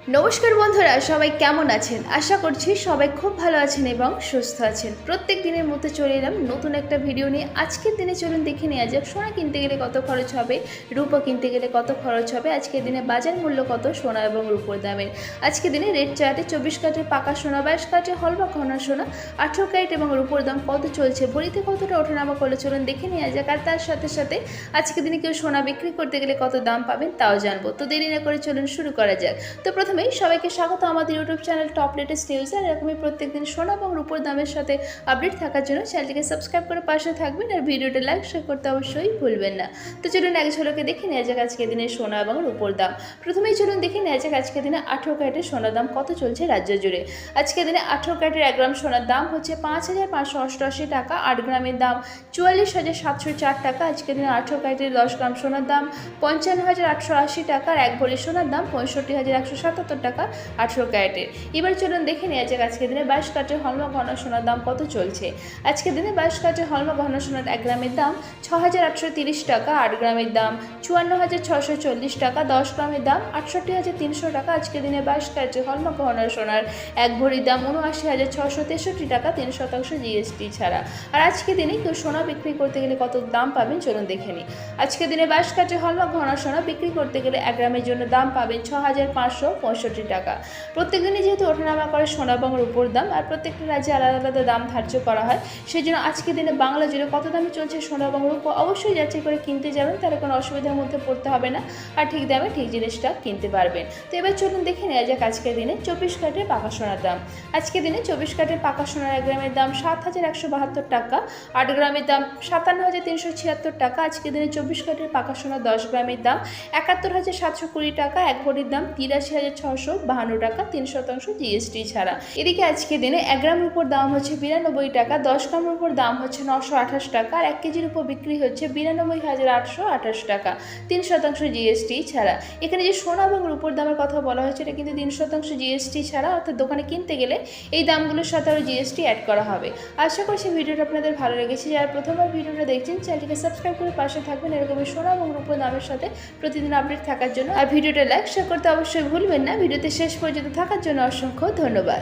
নমস্কার বন্ধুরা, সবাই কেমন আছেন? আশা করছি সবাই খুব ভালো আছেন এবং সুস্থ আছেন। প্রত্যেক দিনের মতো চলে এলাম নতুন একটা ভিডিও নিয়ে। আজকের দিনে চলুন দেখে নেওয়া যাক সোনা কিনতে গেলে কত খরচ হবে, রূপো কিনতে গেলে কত খরচ হবে, আজকের দিনে বাজার মূল্য কত সোনা এবং রূপোর দামের। আজকের দিনে রেট চার্টে 24 ক্যারেটের পাকা সোনা, 22 ক্যারেটের হল বা ঘন সোনা, 18 ক্যারেট এবং রূপোর দাম কত চলছে, ভরিতে কতটা ওঠানামা করলে চলুন দেখে নেওয়া যাক। আর তার সাথে সাথে আজকের দিনে কেউ সোনা বিক্রি করতে গেলে কত দাম পাবেন তাও জানবো। তো দেরি না করে চলুন শুরু করা যাক। তো প্রথমেই সবাইকে স্বাগত আমাদের YouTube channel top latest news. আর এরকমই প্রত্যেকদিন সোনা এবং রূপোর দামের সাথে আপডেট থাকার জন্য চ্যানেলটিকে সাবস্ক্রাইব করে পাশে থাকবেন আর ভিডিওটা লাইক শেয়ার করতে অবশ্যই ভুলবেন না। তো চলুন এক ঝলকে দেখে নেওয়া যাক আজকের দিনে সোনা এবং রূপোর দাম। প্রথমেই চলুন দেখে নেওয়া যাক আজকের দিনে 18 ক্যারেটের সোনার দাম কত চলছে রাজ্য জুড়ে। আজকের দিনে 18 ক্যারেটের 1 গ্রাম সোনার দাম হচ্ছে 5,588 টাকা, 8 গ্রামের দাম 44,704 টাকা। আজকের দিনে 18 ক্যারেটের 10 গ্রাম সোনার দাম 55,880 টাকা, আর 1 ভরি সোনার দাম 65,177 টাকা 18 ক্যারেটের। এবার চলুন দেখে নেওয়া যাক আজকের দিনে 22 ক্যারেটের হলমার্ক ঘন সোনার দাম কত চলছে। আজকের দিনে 22 ক্যারেটের হলমার্ক ঘন সোনার 1 গ্রামের দাম 6,830 টাকা, 8 গ্রামের দাম 54,640 টাকা, 10 গ্রামের দাম 68,300 টাকা। আজকের দিনে 22 ক্যারেটের হলমার্ক ঘন সোনার 1 ভরির দাম 79,663 টাকা, 3% জিএসটি ছাড়া। আর আজকের দিনে কেউ সোনা বিক্রি করতে গেলে কত দাম পাবেন চলুন দেখে নিই। আজকের দিনে 22 ক্যারেটের হলমার্ক ঘন সোনা বিক্রি করতে গেলে 1 গ্রামের জন্য দাম পাবেন 6,565 টাকা। প্রত্যেক দিনই যেহেতু ওঠানামা করে সোনা এবং রূপোর দাম, আর প্রত্যেকটা রাজ্যে আলাদা আলাদা দাম ধার্য করা হয়, সেই জন্য আজকের দিনে বাংলা জুড়ে কত দামে চলছে সোনা এবং রূপো অবশ্যই যাচাই করে কিনতে যাবেন, তাহলে কোনো অসুবিধার মধ্যে পড়তে হবে না আর ঠিক দামে ঠিক জিনিসটা কিনতে পারবেন। তো এবার চলুন দেখে নেওয়া যাক আজকের দিনে 24 ক্যারেটের পাকা সোনার দাম। আজকের দিনে 24 ক্যারেটের পাকা সোনার 1 গ্রামের দাম 7,172 টাকা, 8 গ্রামের দাম 57,376 টাকা। আজকের দিনে 24 ক্যারেটের পাকা সোনা 10 গ্রামের দাম 71,720 টাকা, 1 ভরির দাম 83,652 টাকা, 3% জিএসটি ছাড়া। এদিকে আজকের দিনে 1 গ্রাম রূপোর দাম হচ্ছে 92 টাকা, 10 গ্রাম রূপোর দাম হচ্ছে 928 টাকা, আর 1 কেজির উপর বিক্রি হচ্ছে 92,828 টাকা, 3% জিএসটি ছাড়া। এখানে যে সোনা এবং রূপোর দামের কথা বলা হয়েছে এটা কিন্তু 3% জিএসটি ছাড়া, অর্থাৎ দোকানে কিনতে গেলে এই দামগুলোর সাথে আরও জিএসটি অ্যাড করা হবে। আশা করছি ভিডিওটা আপনাদের ভালো লেগেছে। যারা প্রথমবার ভিডিওটা দেখছেন চ্যানেলটিকে সাবস্ক্রাইব করে পাশে থাকবেন এরকমই সোনা এবং রূপোর দামের সাথে প্রতিদিন আপডেট থাকার জন্য। আর ভিডিওটা লাইক শেয়ার করতে অবশ্যই ভুলবেন না। ভিডিওতে শেষ পর্যন্ত থাকার জন্য অসংখ্য ধন্যবাদ।